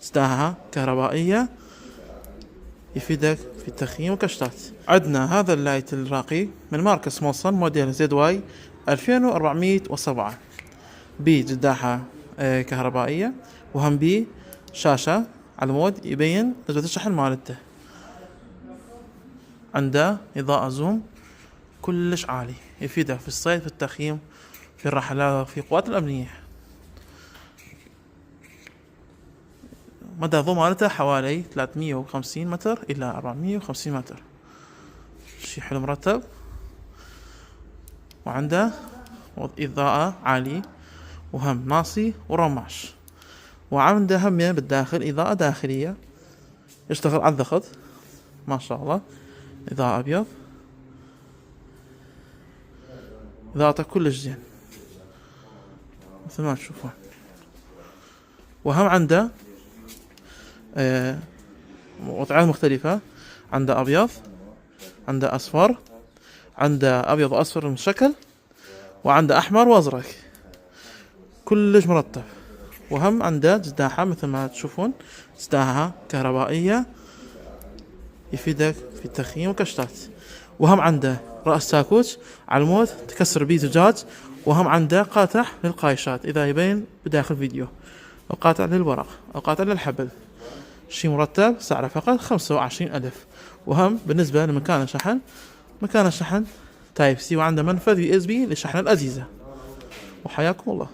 زداها كهربائية يفيدك في التخييم والكشطات. عندنا هذا اللايت الراقي من ماركة سمولسون موديل ZY 2407 بجداحة كهربائية، وهم بي شاشة على المود يبين نسبة الشحن مالته. عنده إضاءة زوم كلش عالي يفيده في الصيد، في التخييم، في الرحلات، في قوات الأمنية. مدى الضوء مالته حوالي 350 متر إلى 450 متر، شي حلو مرتب. وعنده إضاءة عالية وهم ناصي ورماش، وعنده هم بالداخل إضاءة داخلية يشتغل على الضغط ما شاء الله. إضاءة أبيض، إضاءته كلش زين مثل ما تشوفون. وهم عنده وضعات مختلفة، عنده أبيض، عنده أصفر، عنده أبيض وأصفر من الشكل، وعنده أحمر وأزرق كلش مرتب. وهم عنده جداحة مثل ما تشوفون، جداحة كهربائية يفيدك في التخييم والكشطات. وهم عنده رأس تاكوت على المود تكسر بيه زجاج، وهم عنده قاطع للقايشات إذا يبين بداخل فيديو، أو قاطع للورق، أو قاطع للحبل. شي مرتب، سعره فقط 25,000. وهم بالنسبة لمكان الشحن، مكان الشحن تايب سي، وعنده منفذ USB لشحن الأجهزة. وحياكم الله.